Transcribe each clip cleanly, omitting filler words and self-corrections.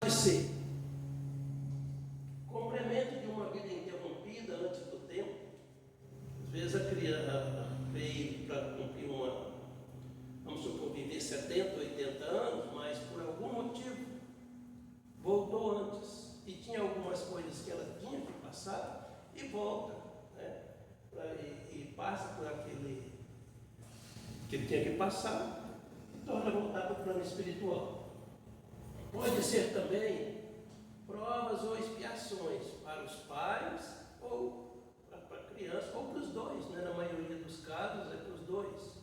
ser complemento de uma vida interrompida antes do tempo. Às vezes a criança veio para cumprir vamos supor, viver 70, 80 anos, mas por algum motivo voltou antes e tinha algumas coisas que ela tinha que passar e volta, né? E passa por aquele que tinha que passar e torna a voltar para o plano espiritual. Pode ser também provas ou expiações para os pais ou para a criança, ou para os dois, né? Na maioria dos casos é para os dois.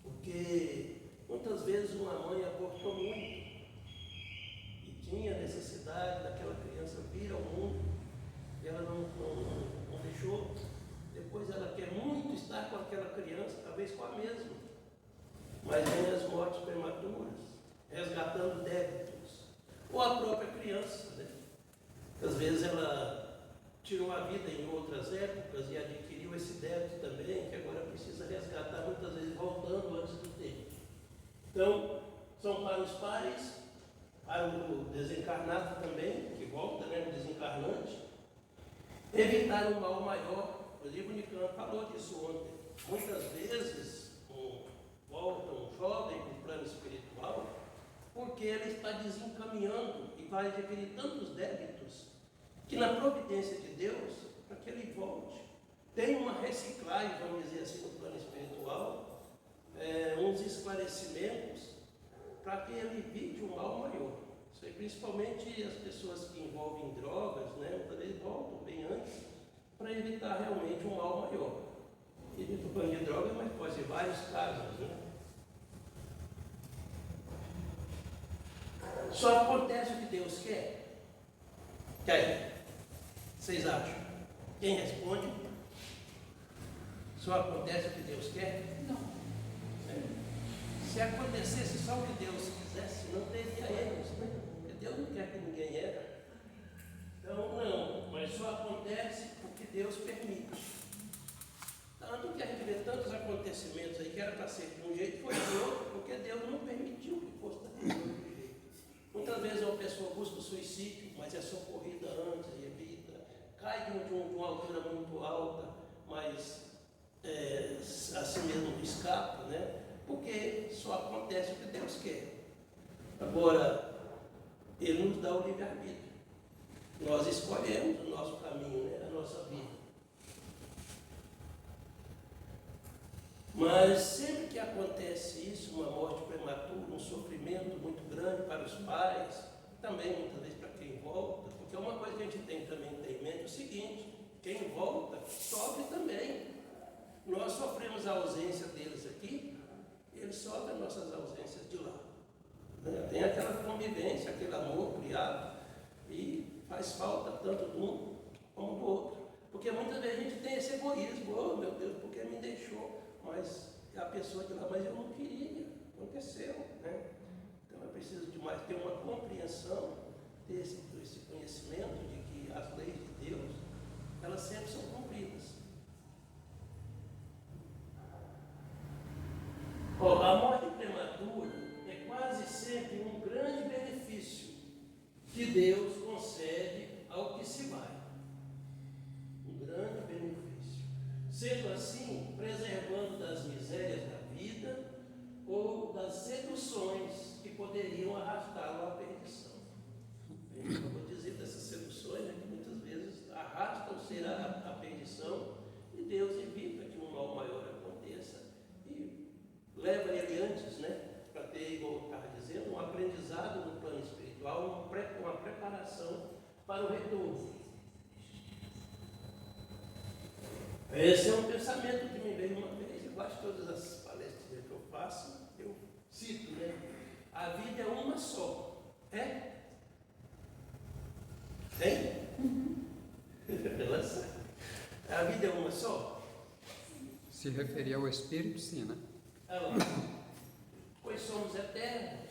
Porque muitas vezes uma mãe abortou muito e tinha necessidade daquela criança vir ao mundo, e ela não deixou. Depois ela quer muito estar com aquela criança, talvez com a mesma, mas vem as mortes prematuras, resgatando débitos, ou a própria criança, né? Às vezes ela tirou a vida em outras épocas e adquiriu esse débito também, que agora precisa resgatar, muitas vezes voltando antes do tempo. Então, são para os pais, para o desencarnado também, que volta, né, o desencarnante, evitar um mal maior. Inclusive o Nicano falou disso ontem. Muitas vezes volta um jovem para o plano espiritual porque ele está desencaminhando e vai adquirir tantos débitos que na providência de Deus, para que ele volte, tem uma reciclagem, vamos dizer assim, no plano espiritual, uns esclarecimentos para que ele evite um mal maior. Isso aí, principalmente as pessoas que envolvem drogas, né, muitas vezes voltam bem antes para evitar realmente um mal maior. E estou falando de droga, mas pode ser vários casos, né? Só acontece o que Deus quer. E aí? Vocês acham? Quem responde? Só acontece o que Deus quer? Não. Se acontecesse só o que Deus quisesse, não teria erros, né? Porque Deus não quer que ninguém erre. Então, não, mas só acontece porque Deus permite. Tanto que a gente vê tantos acontecimentos aí que era para ser de um jeito, foi de outro, porque Deus não permitiu que fosse daquele outro jeito. Muitas vezes uma pessoa busca o suicídio, mas é socorrida antes e evita. Cai de uma altura muito alta, mas assim mesmo escapa, né? Porque só acontece o que Deus quer. Agora, Ele nos dá o livre-arbítrio. Nós escolhemos o nosso caminho, né? A nossa vida. Mas sempre que acontece isso, uma morte prematura, um sofrimento muito grande para os pais, também muitas vezes para quem volta, porque uma coisa que a gente tem também ter em mente é o seguinte: quem volta sofre também. Nós sofremos a ausência deles aqui, eles sofrem as nossas ausências de lá. Tem aquela convivência, aquele amor criado, e faz falta tanto de um como do outro. Porque muitas vezes a gente tem esse egoísmo: oh meu Deus, por que me deixou? Mas a pessoa de lá, mas eu não queria, aconteceu, né? Então é preciso demais ter uma compreensão, ter esse conhecimento de que as leis de Deus, elas sempre são cumpridas. A morte prematura é quase sempre um grande benefício que Deus concede ao que se vai. Um grande benefício. Sendo assim, preservando das misérias da vida ou das seduções que poderiam arrastá-lo à perdição. Eu vou dizer dessas seduções, né, que muitas vezes arrastam o ser à perdição, e Deus evita que um mal maior aconteça e leva ele antes, né, para ter, igual eu estava dizendo, um aprendizado no plano espiritual, uma preparação para o retorno. Esse é um pensamento que me veio uma vez, em quase todas as palestras que eu faço, eu cito, né? A vida é uma só. É? Tem? A vida é uma só? Se referir ao Espírito, sim, né? Pois somos eternos.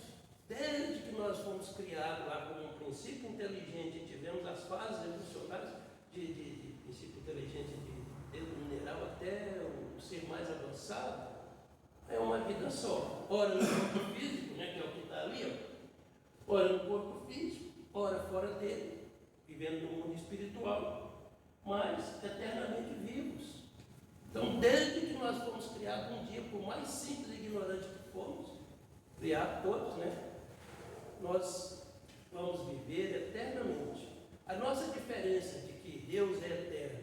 Desde que nós fomos criados lá como um princípio inteligente, tivemos as fases evolucionárias de princípio inteligente desde o mineral até o ser mais avançado, é uma vida só. Ora no corpo físico, né, que é o que está ali, ora no corpo físico, fora dele, vivendo no mundo espiritual, mas eternamente vivos. Então, desde que nós fomos criados um dia, por mais simples e ignorante que fomos, criados todos, né? Nós vamos viver eternamente. A nossa diferença de que Deus é eterno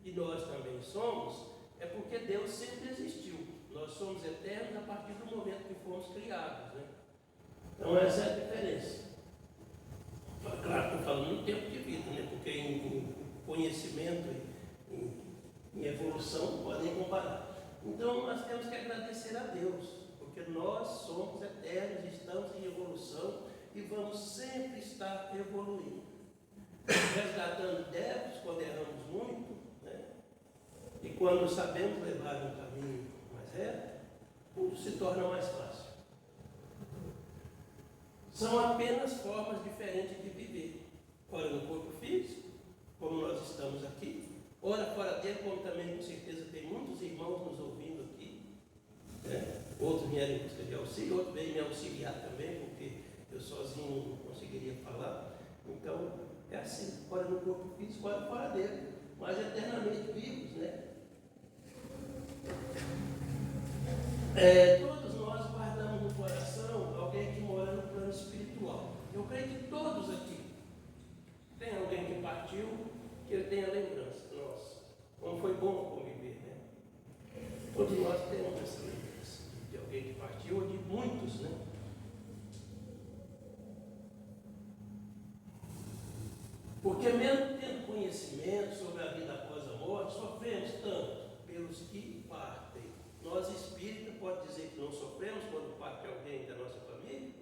e nós também somos, é porque Deus sempre existiu. Nós somos eternos a partir do momento que fomos criados, né? Então essa é a diferença. Claro, estou falando em tempo de vida, né? Porque em conhecimento, em evolução, podem comparar. Então nós temos que agradecer a Deus, porque nós somos eternos, estamos em evolução e vamos sempre estar evoluindo. Resgatando débitos quando erramos muito, né? E quando sabemos levar um caminho mais reto, tudo se torna mais fácil. São apenas formas diferentes de viver. Ora no corpo físico, como nós estamos aqui, ora fora dele, como também com certeza tem muitos irmãos nos ouvindo aqui, né? Outros vieram em busca de auxílio, outros vêm me auxiliar também, porque eu sozinho não conseguiria falar. Então, é assim, ora no corpo físico, ora fora dele, mas eternamente vivos, né? Todos nós guardamos no coração alguém que mora no plano espiritual. Eu creio que todos aqui tem alguém que partiu, que ele tem a lembrança. Nossa, como foi bom conviver, né? Todos nós temos essa lembrança de alguém que partiu, ou de muitos, né? Porque mesmo tendo conhecimento sobre a vida após a morte, sofremos tanto pelos que partem. Nós espíritas pode dizer que não sofremos quando parte alguém da nossa família?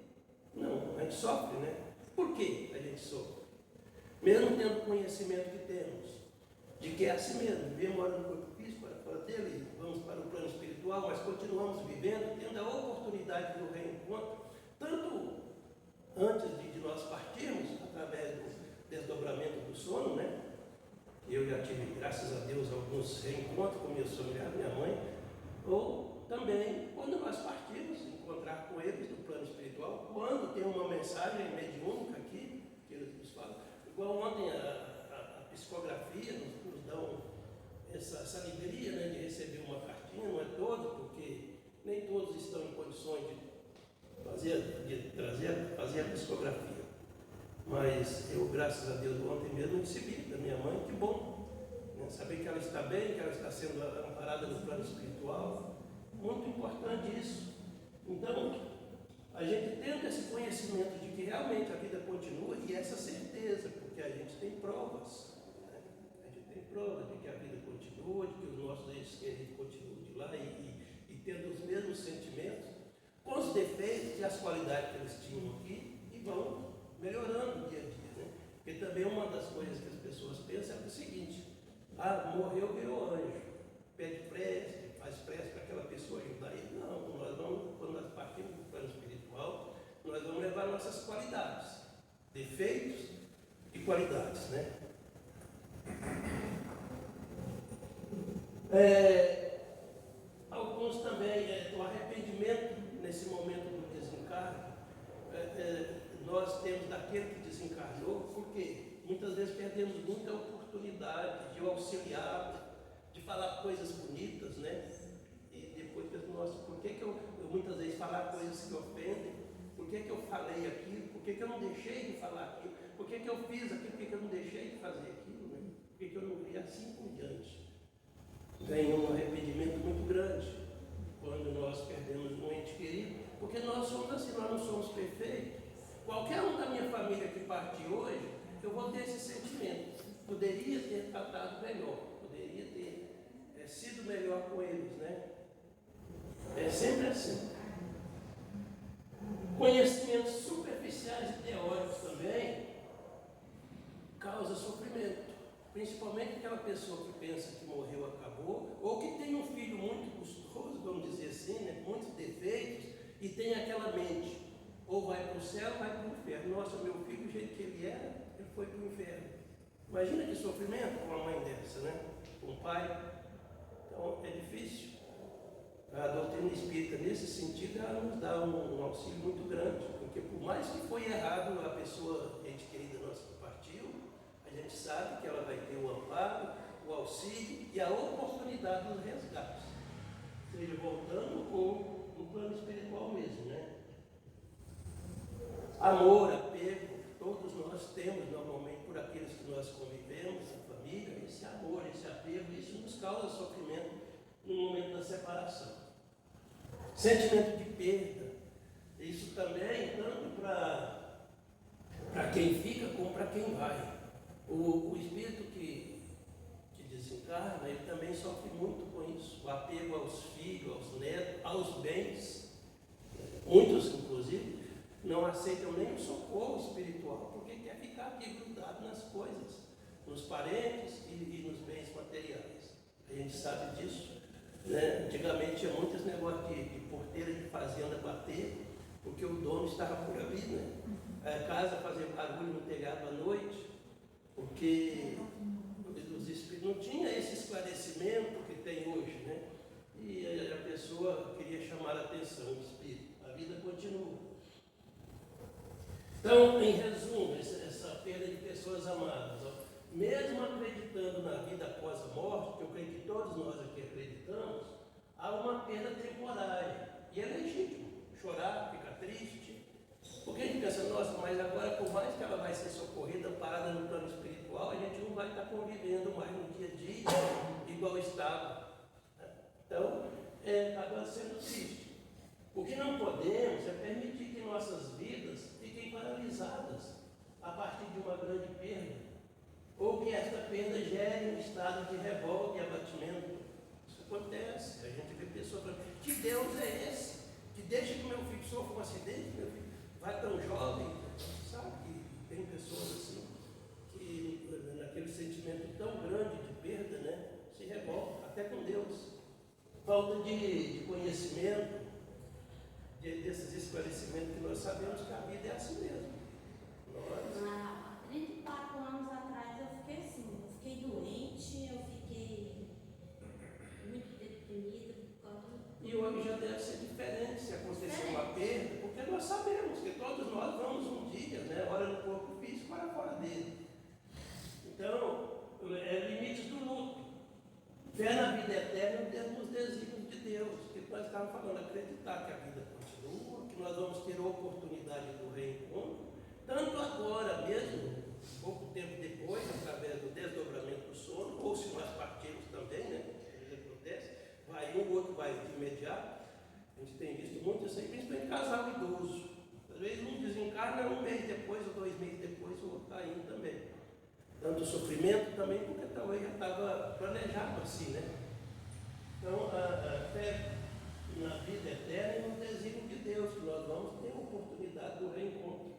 Não, a gente sofre, né? Por que a gente sofre? Mesmo tendo o conhecimento que temos, de que é assim mesmo, vivemos agora no corpo físico, para fora dele, vamos para o plano espiritual, mas continuamos vivendo, tendo a oportunidade do reencontro, tanto antes de nós partirmos, através do desdobramento do sono, né? Eu já tive, graças a Deus, alguns reencontros com meus familiares, minha mãe, ou também quando nós partimos, encontrar com eles no plano espiritual, quando tem uma mensagem mediúnica aqui, que eles nos falam, igual ontem a psicografia nos dão essa alegria, né, de receber uma cartinha, não é todos, porque nem todos estão em condições de fazer a psicografia. Mas eu, graças a Deus, ontem mesmo recebi da minha mãe, que bom, né? Saber que ela está bem, que ela está sendo amparada no plano espiritual, muito importante isso. Então, a gente tendo esse conhecimento de que realmente a vida continua, e essa certeza, porque a gente tem provas, né? A gente tem provas de que a vida continua, de que os nossos entes queridos continuam de lá e tendo os mesmos sentimentos, com os defeitos e as qualidades que eles tinham aqui, e vão melhorando dia a dia, né? Porque também uma das coisas que as pessoas pensam é o seguinte: morreu, virou anjo, pede prece, faz prece para aquela pessoa ajudar ele. Não, nós vamos, quando nós partimos do plano espiritual, nós vamos levar nossas qualidades, defeitos e qualidades, né? Alguns também, o arrependimento nesse momento do desencarne, nós temos daquele que desencarnou, porque muitas vezes perdemos muita oportunidade de auxiliar, de falar coisas bonitas, né? E depois penso, nossa, por que eu muitas vezes falar coisas que ofendem? Por que eu falei aquilo? Por que eu não deixei de falar aquilo? Por que eu fiz aquilo? Por que eu não deixei de fazer aquilo? Né? Por que eu não vi assim por diante? Tem um arrependimento muito grande quando nós perdemos um ente querido, porque nós somos assim, nós não somos perfeitos. Qualquer um da minha família que partir hoje, eu vou ter esse sentimento. Poderia ter tratado melhor, poderia ter sido melhor com eles, né? É sempre assim. Conhecimentos superficiais e teóricos também causam sofrimento. Principalmente aquela pessoa que pensa que morreu, acabou, ou que tem um filho muito custoso, vamos dizer assim, né? Muitos defeitos, e tem aquela mente: ou vai para o céu ou vai para o inferno. Nossa, meu filho, do jeito que ele era, ele foi para o inferno. Imagina que sofrimento com uma mãe dessa, né? Com um pai. Então é difícil. A doutrina espírita, nesse sentido, ela nos dá um auxílio muito grande, porque por mais que foi errado a pessoa, ente querida nossa, auxílio e a oportunidade dos resgates. Seja voltando ou no plano espiritual mesmo, né? Amor, apego, todos nós temos normalmente por aqueles que nós convivemos, a família, esse amor, esse apego, isso nos causa sofrimento no momento da separação. Sentimento de perda, isso também, tanto para quem fica como para quem vai. O espírito que desencarna, ele também sofre muito com isso. O apego aos filhos, aos netos, aos bens. Muitos, inclusive, não aceitam nem o socorro espiritual, porque quer ficar aqui grudado nas coisas, nos parentes e nos bens materiais. A gente sabe disso, né? Antigamente tinha muitos negócios de porteira de fazenda bater, porque o dono estava por ali, né? A casa fazia barulho no telhado à noite, porque os espíritos não tinha esse esclarecimento que tem hoje, né? E a pessoa queria chamar a atenção, o espírito. A vida continua. Então, em resumo, essa perda de pessoas amadas, ó, mesmo acreditando na vida após a morte, que eu creio que todos nós aqui acreditamos, há uma perda temporária. E é legítimo chorar, ficar triste. Porque a gente pensa, nossa, mas agora, por mais que ela vai ser socorrida, parada no plano espiritual, a gente não vai estar convivendo mais no dia a dia igual estava. Então, acaba sendo triste. O que não podemos é permitir que nossas vidas fiquem paralisadas a partir de uma grande perda, ou que esta perda gere um estado de revolta e abatimento. Isso acontece. A gente vê pessoas falando, que Deus é esse? Que deixa que meu filho sofra um acidente, meu filho vai tão jovem. Sabe que tem pessoas assim, que naquele sentimento tão grande de perda, né, se revolta, até com Deus. Falta de conhecimento, desses esclarecimentos que nós sabemos que a vida é assim mesmo. Há 34 anos atrás eu fiquei assim, eu fiquei doente, eu fiquei muito deprimida por causa do... E hoje já deve ser diferente se acontecer uma perda, porque nós sabemos que todos nós vamos um dia, né, ora no corpo físico, ora fora dele. Então, limites do luto. Fé na vida eterna dentro dos desígnios de Deus, que nós estávamos falando, acreditar que a vida continua, que nós vamos ter a oportunidade do reencontro, tanto agora mesmo, pouco tempo depois, através do desdobramento do sono, ou se nós partirmos também, né? Isso acontece, vai um, o outro vai de imediato. A gente tem visto muito isso aí, principalmente casal idoso. Às vezes um desencarna, um mês depois ou 2 meses depois, o outro está indo também. Tanto sofrimento também, porque talvez já estava planejado assim, né? Então, a fé na vida eterna é um desígnio de Deus, que nós vamos ter a oportunidade do reencontro.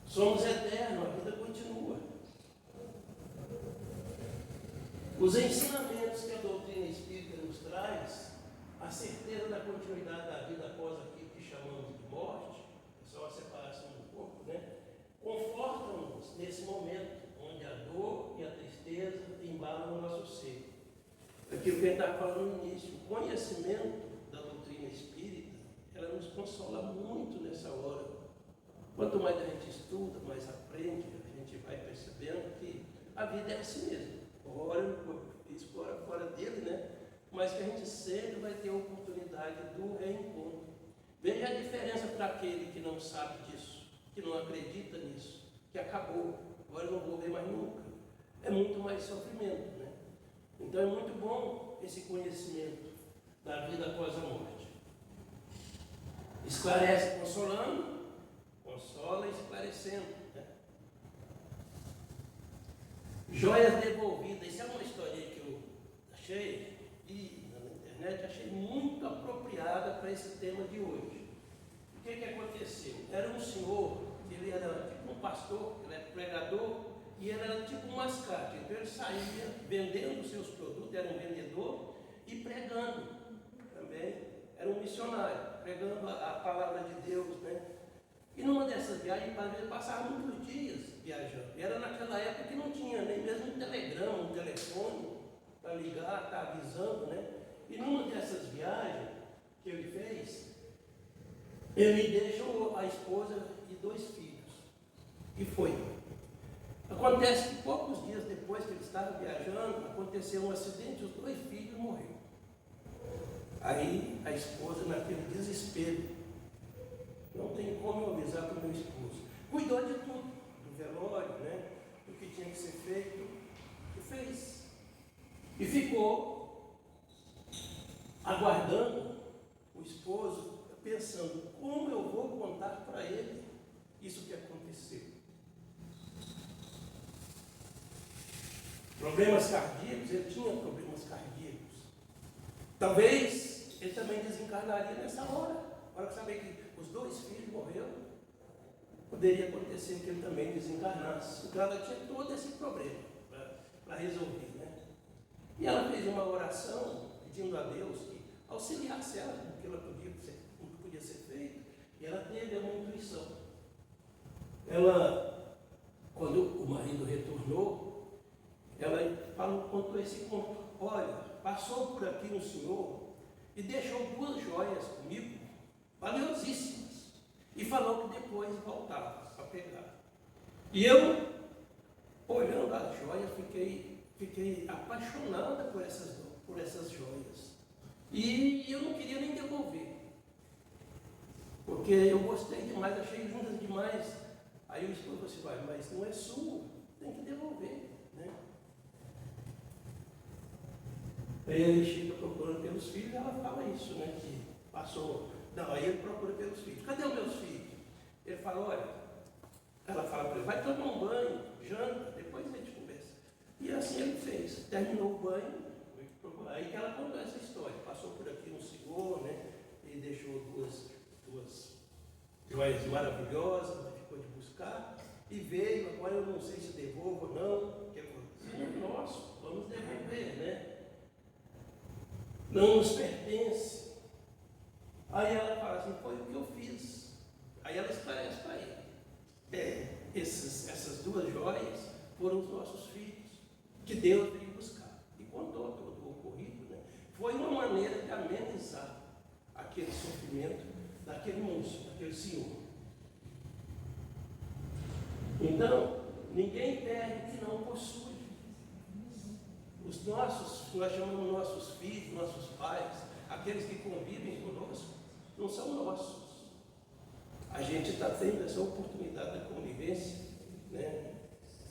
Somos eternos, a vida continua. Os ensinamentos que a doutrina espírita nos traz, a certeza da continuidade da vida após aquilo que chamamos de morte, é só a separação do corpo, né? Confortam-nos nesse momento, onde a dor e a tristeza embalam o nosso ser. Aquilo que a gente estava falando no início, o conhecimento da doutrina espírita, ela nos consola muito nessa hora. Quanto mais a gente estuda, mais aprende, a gente vai percebendo que a vida é assim mesmo. Ora no corpo físico, ora fora dele, né? Mas que a gente sempre vai ter a oportunidade do reencontro. Veja a diferença para aquele que não sabe disso, que não acredita nisso, que acabou, agora eu não vou ver mais nunca. É muito mais sofrimento, né? Então é muito bom esse conhecimento da vida após a morte. Esclarece consolando, consola esclarecendo, né? Joias devolvidas, isso é uma historinha que eu achei na internet, achei muito apropriada para esse tema de hoje. O que aconteceu? Era um senhor, ele era tipo um pastor, ele era pregador, e ele era tipo um mascate. Então ele saía vendendo os seus produtos, era um vendedor, e pregando também. Era um missionário, pregando a palavra de Deus, né? E numa dessas viagens, ele passava muitos dias viajando. E era naquela época que não tinha nem mesmo um telegrama, um telefone para ligar, estar avisando, né? E numa dessas viagens que ele fez, ele deixou a esposa e 2 filhos. E foi. Acontece que poucos dias depois que ele estava viajando, aconteceu um acidente e os 2 filhos morreram. Aí a esposa, naquele desespero, não tem como eu avisar para o meu esposo, cuidou de tudo, do velório, né? Do que tinha que ser feito, e fez. E ficou aguardando o esposo, pensando, como eu vou contar para ele isso que aconteceu. Problemas cardíacos, ele tinha problemas cardíacos. Talvez ele também desencarnaria nessa hora. A hora que saber que os 2 filhos morreram, poderia acontecer que ele também desencarnasse. Então ela tinha todo esse problema para resolver, né? E ela fez uma oração pedindo a Deus que auxiliasse ela no que ela podia ser feito. E ela teve uma intuição. Ela, quando o marido retornou, ela contou esse conto. Olha, passou por aqui um senhor e deixou 2 joias comigo, valiosíssimas, e falou que depois voltava para pegar. E eu, olhando as joias, fiquei apaixonada por essas joias. E eu não queria nem devolver, porque eu gostei demais, achei lindas demais. Aí o esposo falou assim, mas não é sua, tem que devolver, né? Aí ele chega procurando pelos filhos, ela fala isso, né? Que passou. Não, aí ele procura pelos filhos. Cadê os meus filhos? Ele fala, olha, ela fala para ele, vai tomar um banho, janta, depois a gente conversa. E assim ele fez. Terminou o banho, aí que ela contou essa história. Passou por aqui um senhor, né? Ele deixou duas joias maravilhosas, ficou de buscar, e veio, agora eu não sei se devolvo ou não, que é nosso, vamos devolver, né? Não nos pertence. Aí ela fala assim, foi o que eu fiz. Aí ela esclarece para ele. Essas 2 joias foram os nossos filhos, que Deus veio buscar. E contou todo o ocorrido, né? Foi uma maneira de amenizar aquele sofrimento daquele moço, daquele senhor. Então, ninguém perde o que não possui. Nós chamamos nossos filhos, nossos pais, aqueles que convivem conosco, não são nossos. A gente está tendo essa oportunidade da convivência, né?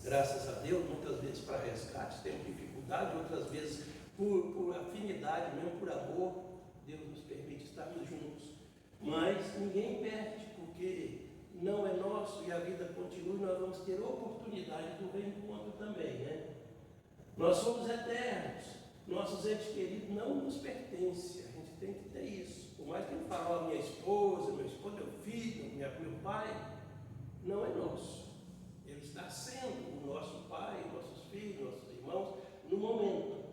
Graças a Deus, muitas vezes para resgate temos dificuldade, outras vezes por afinidade, mesmo por amor, Deus nos permite estarmos juntos. Mas ninguém perde, porque não é nosso e a vida continua, e nós vamos ter oportunidade do reencontro também, né? Nós somos eternos, nossos entes queridos não nos pertencem, a gente tem que ter isso. Por mais que ele fale, minha esposa, meu filho, meu pai, não é nosso. Ele está sendo o nosso pai, nossos filhos, nossos irmãos, no momento.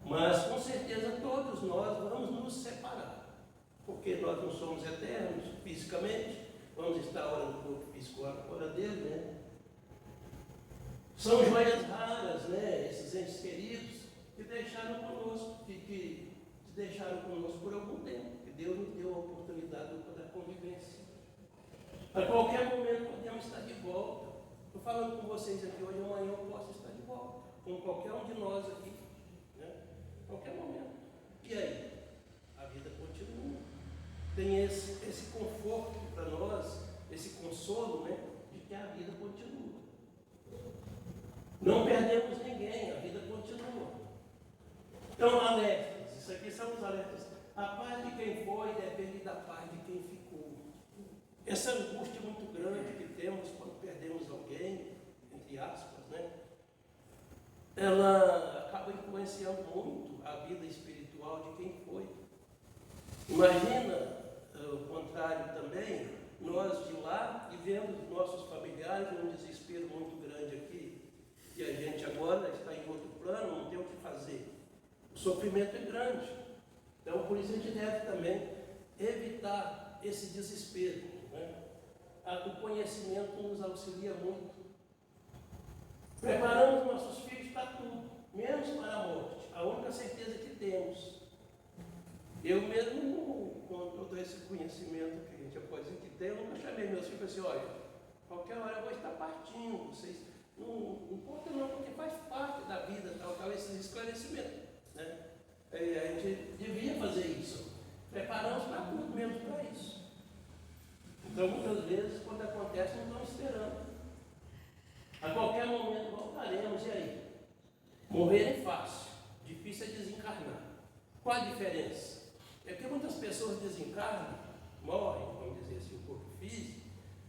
Mas com certeza todos nós vamos nos separar, porque nós não somos eternos fisicamente, vamos estar hora no corpo físico, hora dele, né? São joias raras, né? Esses entes queridos que deixaram conosco, que deixaram conosco por algum tempo, que Deus nos deu a oportunidade da convivência. A qualquer momento podemos estar de volta. Estou falando com vocês aqui hoje, amanhã eu posso estar de volta, com qualquer um de nós aqui, né? A qualquer momento. E aí? A vida continua. Tem esse conforto para nós, esse consolo, né? De que a vida continua. Não perdemos ninguém, a vida continua. Então, alertas, isso aqui são os alertas. A paz de quem foi depende da paz de quem ficou. Essa angústia muito grande que temos quando perdemos alguém, entre aspas, né? Ela acaba influenciando muito a vida espiritual de quem foi. Imagina o contrário também, nós de lá e vendo nossos familiares num desespero muito grande aqui, e a gente agora está em outro plano, não tem o que fazer. O sofrimento é grande. Então, por isso a gente deve também evitar esse desespero, né? O conhecimento nos auxilia muito. Preparamos nossos filhos para tudo, menos para a morte. A única certeza que temos. Eu mesmo, com todo esse conhecimento que a gente pode dizer que tem, eu nunca chamei meus filhos e falei assim, olha, qualquer hora eu vou estar partindo, vocês Não importa não, porque faz parte da vida, tal esse esclarecimento. Né? A gente devia fazer isso. Preparamos para tudo, menos para isso. Então, muitas vezes, quando acontece, não estamos esperando. A qualquer momento voltaremos, e aí? Morrer é fácil, difícil é desencarnar. Qual a diferença? É que muitas pessoas desencarnam, morrem, vamos dizer assim, o corpo físico,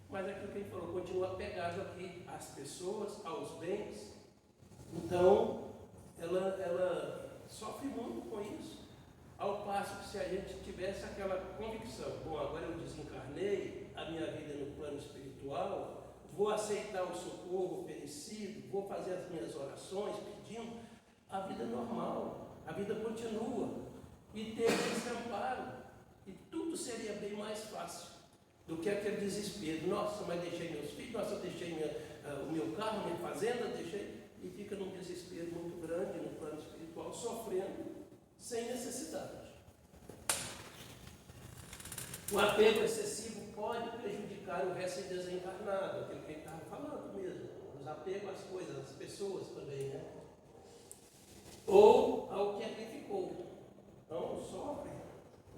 mas aquilo que ele falou, continua apegado aqui às pessoas, aos bens. Então, ela sofre muito com isso. Ao passo que se a gente tivesse aquela convicção, bom, agora eu desencarnei, a minha vida é no plano espiritual, vou aceitar o socorro oferecido, vou fazer as minhas orações pedindo, a vida é normal, a vida continua. E ter esse amparo, e tudo seria bem mais fácil do que aquele desespero. Nossa, mas deixei meus filhos, nossa, eu deixei o meu carro, minha fazenda, deixei, e fica num desespero muito grande no plano espiritual, sofrendo sem necessidade. O apego excessivo pode prejudicar o recém-desencarnado, aquilo que ele estava falando mesmo, os apegos às coisas, às pessoas também, né? Ou ao que aqui ficou. Então, sofre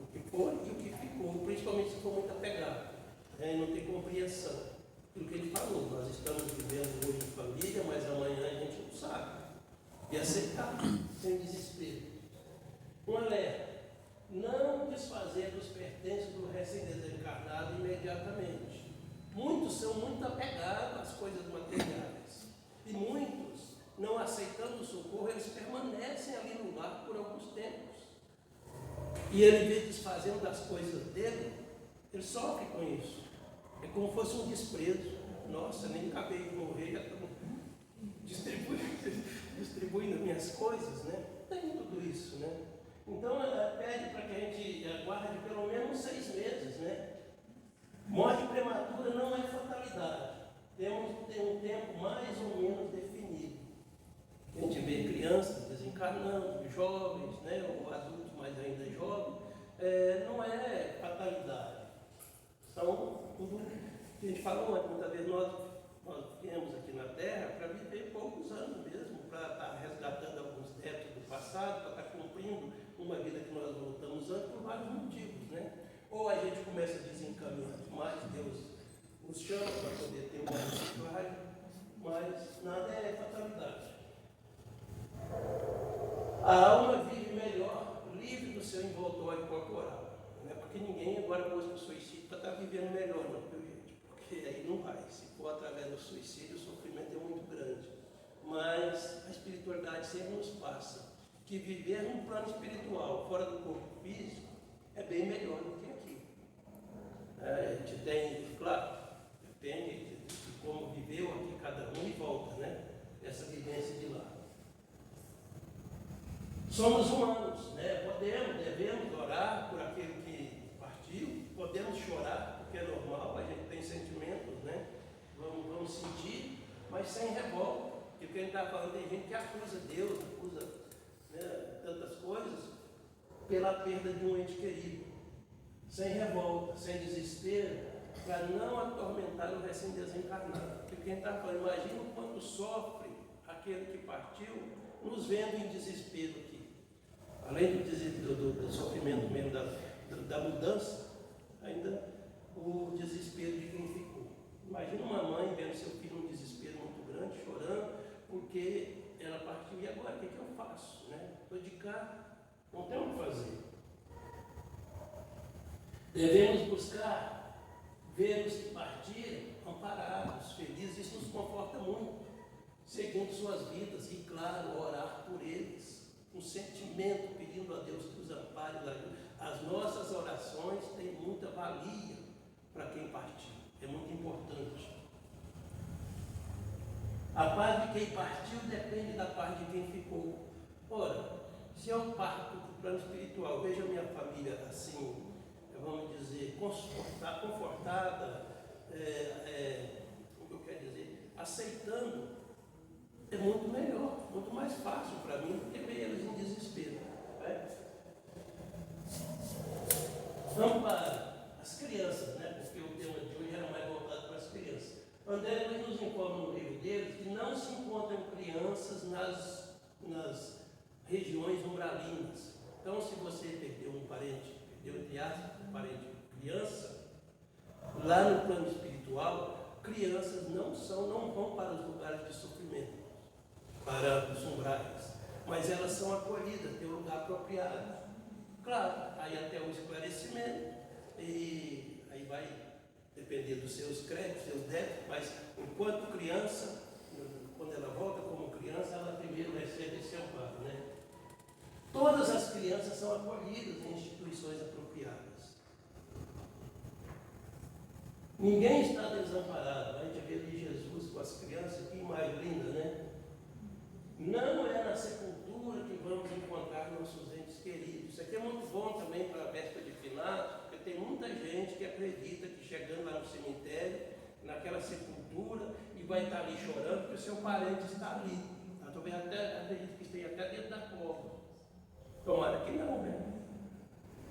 o que foi e o que ficou, principalmente se for muito apegado, né? E não tem compreensão. Aquilo que ele falou, nós estamos vivendo hoje em família, mas amanhã a gente não sabe. E aceitar, sem desespero. Um alerta: não desfazer dos pertences do recém-desencarnado imediatamente. Muitos são muito apegados às coisas materiais. E muitos, não aceitando o socorro, eles permanecem ali no lar por alguns tempos. E ele vê desfazendo das coisas dele, ele sofre com isso. É como se fosse um desprezo. Nossa, nem acabei de morrer, já estou distribuindo minhas coisas, né? Tem tudo isso, né? Então, ela pede para que a gente aguarde pelo menos 6 meses, né? Morte prematura não é fatalidade. Temos que ter um tempo mais ou menos definido. A gente vê crianças desencarnando, jovens, né? Ou adultos, mas ainda jovens. Não é fatalidade. São tudo que a gente falou antes, muitas vezes nós viemos aqui na Terra para viver poucos anos mesmo, para estar resgatando alguns débitos do passado, para estar cumprindo uma vida que nós voltamos antes por vários motivos, né? Ou a gente começa desencaminhando mais, Deus nos chama para poder ter uma reciclagem, mas nada é fatalidade. A alma vive melhor, livre do seu envoltório corporal. Não é porque ninguém agora busca o suicídio para estar vivendo melhor, não, viu, gente? Porque aí não vai. Se for através do suicídio, o sofrimento é muito grande. Mas a espiritualidade sempre nos passa que viver num plano espiritual, fora do corpo físico, é bem melhor do que aqui. A gente tem, claro, depende de como viveu aqui cada um e volta, né? Essa vivência de lá. Somos humanos, né? Devemos orar por aquele que partiu, podemos chorar, porque é normal, a gente tem sentimentos, né? Vamos sentir, mas sem revolta. Porque o que a gente está falando, tem gente que acusa Deus, acusa, né, tantas coisas, pela perda de um ente querido. Sem revolta, sem desespero, para não atormentar o recém-desencarnado. Porque quem está falando, imagina o quanto sofre aquele que partiu, nos vendo em desespero aqui. Além do sofrimento mesmo, da mudança, ainda o desespero de quem ficou. Imagina uma mãe vendo seu filho num desespero muito grande, chorando, porque ela partiu, e agora o que eu faço? Estou de cá, não tenho o que fazer. Devemos buscar ver os que partiram amparados, felizes, isso nos conforta muito, seguindo suas vidas, e claro, orar por eles, um sentimento, pedindo a Deus que os ampare. As nossas orações têm muita valia para quem partiu, é muito importante. A paz de quem partiu depende da paz de quem ficou. Ora, se eu parto do plano espiritual, vejo a minha família assim, vamos dizer, confortada, como eu quero dizer, aceitando, é muito melhor, muito mais fácil para mim do que ver eles em desespero. Né? Vamos para as crianças, né? Porque o tema de hoje era mais voltado para as crianças. André Luiz nos informa no livro deles que não se encontram crianças nas regiões umbralinas. Então, se você perdeu um parente, perdeu entre aspas, um parente criança, lá no plano espiritual, crianças não vão para os lugares de sofrimento, para os umbrais, mas elas são acolhidas, tem um lugar apropriado. Claro, aí até o esclarecimento, e aí vai depender dos seus créditos, seus débitos, mas enquanto criança, quando ela volta como criança, ela primeiro recebe esse amparo, né? Todas as crianças são acolhidas em instituições apropriadas. Ninguém está desamparado. A gente vê ali Jesus com as crianças, que imagem linda, né? Não é na sepultura que vamos encontrar nossos entes queridos. Isso aqui é muito bom também para a véspera de finados, porque tem muita gente que acredita que chegando lá no cemitério, naquela sepultura, e vai estar ali chorando porque o seu parente está ali. Eu também até acredito que esteja até dentro da cova. Tomara que não, né?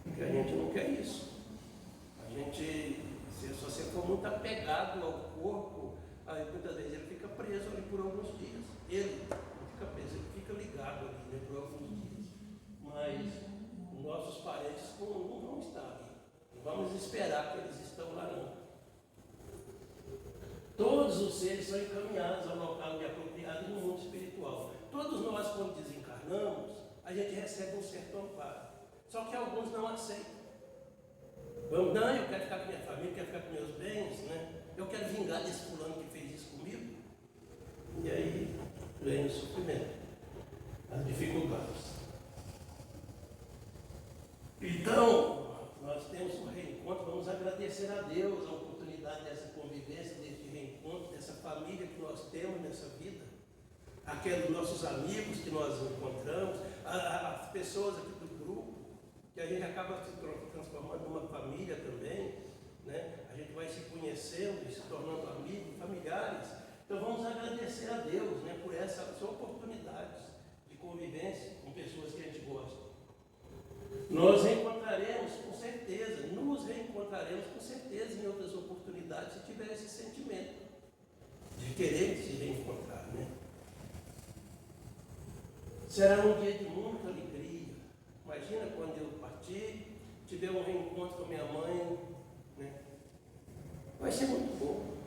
Porque a gente não quer isso. A gente, se você for muito apegado ao corpo, aí muitas vezes ele fica preso ali por alguns dias. Ele não fica preso, ele fica ligado ali, né, por alguns dias. Mas nossos parentes não vão estar ali. Não vamos esperar que eles estão lá, não. Todos os seres são encaminhados ao local de apropriado no mundo espiritual. Todos nós, quando desencarnamos, a gente recebe um certo amparo. Só que alguns não aceitam. Vamos, não, eu quero ficar com minha família, eu quero ficar com meus bens, né? Eu quero vingar desse fulano que fez isso comigo. E aí vem o sofrimento, as dificuldades. Então, nós temos um reencontro, vamos agradecer a Deus a oportunidade dessa convivência, desse reencontro, dessa família que nós temos nessa vida. Aqueles nossos amigos que nós encontramos, as pessoas aqui do grupo, que a gente acaba se transformando numa família também, né? A gente vai se conhecendo e se tornando amigos, familiares. Então vamos agradecer a Deus, né, por essas oportunidades de convivência com pessoas que a gente gosta. Nós reencontraremos com certeza, nos reencontraremos com certeza em outras oportunidades se tiver esse sentimento de querer se reencontrar, né? Será um dia de muita alegria. Imagina quando eu partir, tiver um reencontro com a minha mãe, né? Vai ser muito bom.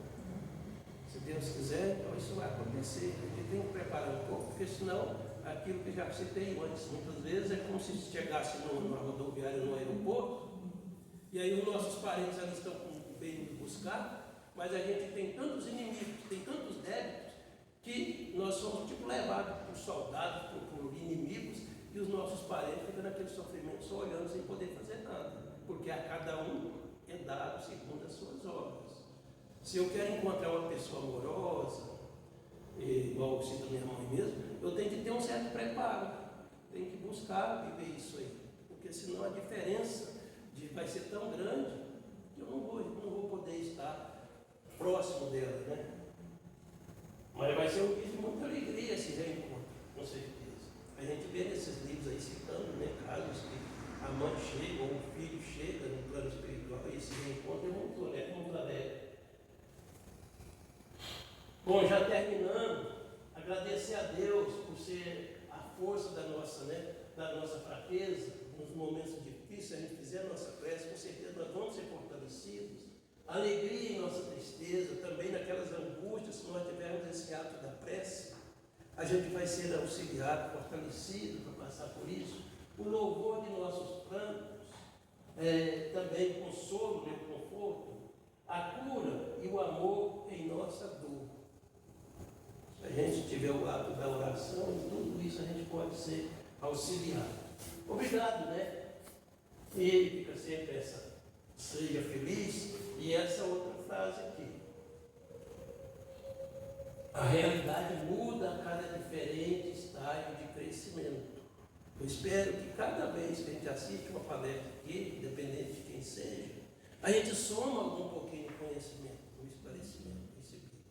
Se Deus quiser, então isso vai acontecer. A gente tem que preparar um pouco, porque senão, aquilo que já citei antes, muitas vezes é como se chegasse numa rodoviária, no aeroporto, e aí os nossos parentes ali estão bem nos buscar, mas a gente tem tantos inimigos, tem tantos débitos, que nós somos tipo levados por soldados, por inimigos, e os nossos parentes ficam naquele sofrimento só olhando sem poder fazer nada, porque a cada um é dado segundo as suas obras. Se eu quero encontrar uma pessoa amorosa, igual eu cito a minha mãe mesmo, eu tenho que ter um certo preparo, tenho que buscar viver isso aí, porque senão a diferença vai ser tão grande que eu não vou poder estar próximo dela, né? Mas vai ser um dia de muita alegria esse reencontro, com certeza. A gente vê nesses livros aí citando, né, casos que a mãe chega ou o filho chega no plano espiritual e esse reencontro é muito alegre. Bom, já terminando, agradecer a Deus por ser a força da nossa fraqueza, nos momentos difíceis, se a gente fizer a nossa prece, com certeza nós vamos ser fortalecidos. Alegria em nossa tristeza, também naquelas angústias, se nós tivermos esse ato da prece, a gente vai ser auxiliado, fortalecido para passar por isso. O louvor de nossos prantos, também o consolo, o conforto, a cura e o amor em nossa dor. Se a gente tiver o ato da oração, tudo isso a gente pode ser auxiliado. Obrigado, né? E fica sempre essa, seja feliz, e essa outra frase aqui. A realidade muda a cada diferente estágio de crescimento. Eu espero que cada vez que a gente assiste uma palestra aqui, independente de quem seja, a gente soma algum pouquinho de conhecimento, um esclarecimento recebido.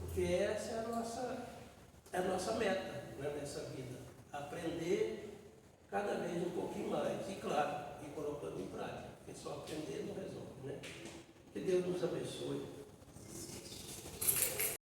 Porque essa é a nossa meta, né, nessa vida. Aprender cada vez um pouquinho mais. E claro, ir colocando em prática. Porque só aprender não resolve, né? Que Deus nos abençoe.